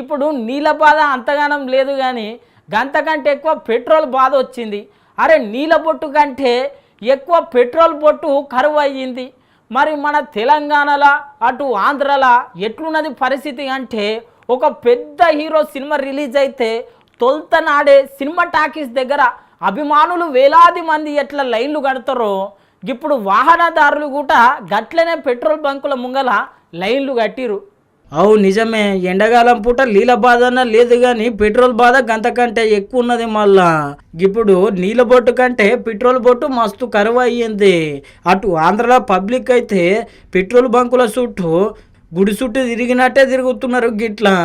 ఇప్పుడు నీళ్ళ బాధ అంతగానం లేదు కానీ గంతకంటే ఎక్కువ పెట్రోల్ బాధ వచ్చింది. అరే నీళ్ళ బొట్టు కంటే ఎక్కువ పెట్రోల్ బొట్టు కరువు అయ్యింది. మరి మన తెలంగాణలో అటు ఆంధ్రలో ఎట్లున్నది పరిస్థితి అంటే, ఒక పెద్ద హీరో సినిమా రిలీజ్ అయితే తొలుత నాడే సినిమా టాకీస్ దగ్గర అభిమానులు వేలాది మంది ఎట్లా లైన్లు కడతారో, ఇప్పుడు వాహనదారులు కూడా గట్లనే పెట్రోల్ బంకుల ముంగల లైన్లు కట్టిరు. అవు నిజమే, ఎండాకాలం పూట నీళ్ళ బాధ లేదు కానీ పెట్రోల్ బాధ గంతకంటే ఎక్కువ ఉన్నది. మళ్ళా ఇప్పుడు నీళ్ళ బొట్టు కంటే పెట్రోల్ బొట్టు మస్తు కరువు అయ్యింది. అటు ఆంధ్రలో పబ్లిక్ అయితే పెట్రోల్ బంకుల చుట్టూ గుడి చుట్టూ తిరిగినట్టే తిరుగుతున్నారు గిట్లా.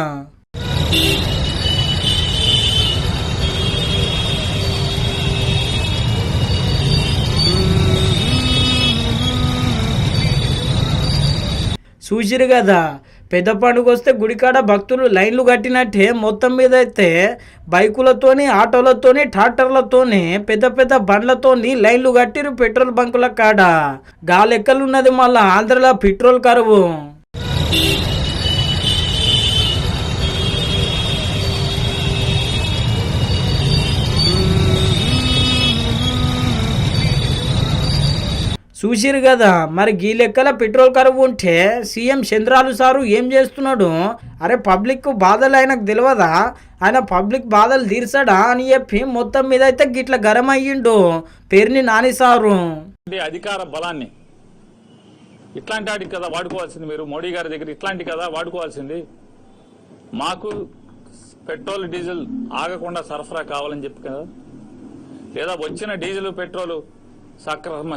చూసిరు కదా, పెద్ద పండుగ వస్తే గుడికాడ భక్తులు లైన్లు కట్టినట్టే మొత్తం మీద అయితే బైకులతోని, ఆటోలతోని, ట్రాక్టర్లతోని, పెద్ద పెద్ద బండ్లతోని లైన్లు కట్టిరు పెట్రోల్ బంకుల కాడ. గాలెక్కలున్నది మళ్ళా ఆంధ్రలో పెట్రోల్ కరువు. చూసిరు కదా, మరి గీ లెక్కల పెట్రోల్ కరువు ఉంటే సీఎం చంద్రాలు సారు ఏం చేస్తున్నాడు? అరే పబ్లిక్ బాధలు ఆయనకు తెలియదా? ఆయన పబ్లిక్ బాధలు తీర్చాడా అని చెప్పి మొత్తం మీద అయితే గిట్ల గరం అయ్యిండు పేరుని నాని సారు. అధికార బలాన్ని ఇట్లాంటి వాటికి కదా వాడుకోవాల్సింది, మీరు మోడీ గారి దగ్గర ఇట్లాంటి కదా వాడుకోవాల్సింది. మాకు పెట్రోల్ డీజిల్ ఆగకుండా సరఫరా కావాలని చెప్పి కదా, లేదా వచ్చిన డీజిల్ పెట్రోల్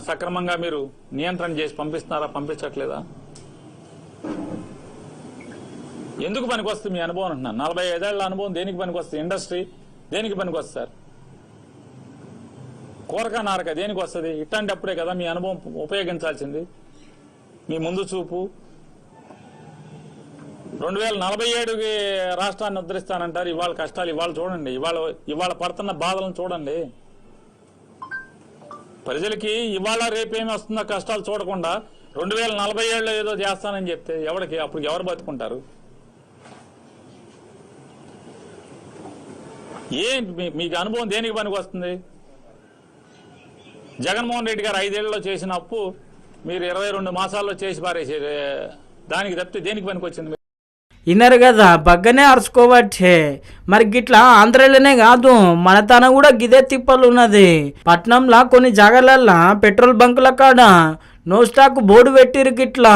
సక్రమంగా మీరు నియంత్రణ చేసి పంపిస్తున్నారా, పంపించట్లేదా? ఎందుకు పనికి వస్తుంది మీ అనుభవం అంటున్నాను. 45 ఏళ్ల అనుభవం దేనికి పనికి వస్తుంది? ఇండస్ట్రీ దేనికి పనికి వస్తుంది సార్? కోరక నారక దేనికి వస్తుంది? ఇట్లాంటి అప్పుడే కదా మీ అనుభవం ఉపయోగించాల్సింది, మీ ముందు చూపు. 2047కి రాష్ట్రాన్ని ఉద్ధరిస్తానంటారు. ఇవాళ కష్టాలు ఇవాళ చూడండి, ఇవాళ పడుతున్న బాధలను చూడండి. ప్రజలకి ఇవాళ రేపేమి వస్తుందో కష్టాలు చూడకుండా 2047లో ఏదో చేస్తానని చెప్తే ఎవరికి అప్పుడు ఎవరు బతుకుంటారు? మీకు అనుభవం దేనికి పనికి వస్తుంది? జగన్మోహన్ రెడ్డి గారు 5 ఏళ్లలో చేసిన అప్పు మీరు 22 మాసాల్లో చేసి పారేసే దానికి తప్పితే దేనికి పనికి వచ్చింది? విన్నారు కదా, బగ్గనే అరుచుకోవచ్చే. మరి గిట్లా ఆంధ్రలోనే కాదు, మన తన కూడా గిదే తిప్పలు ఉన్నది. పట్నంలో కొన్ని జాగాలల్లో పెట్రోల్ బంకుల కాడ నో స్టాక్ బోర్డు పెట్టిరు గిట్లా.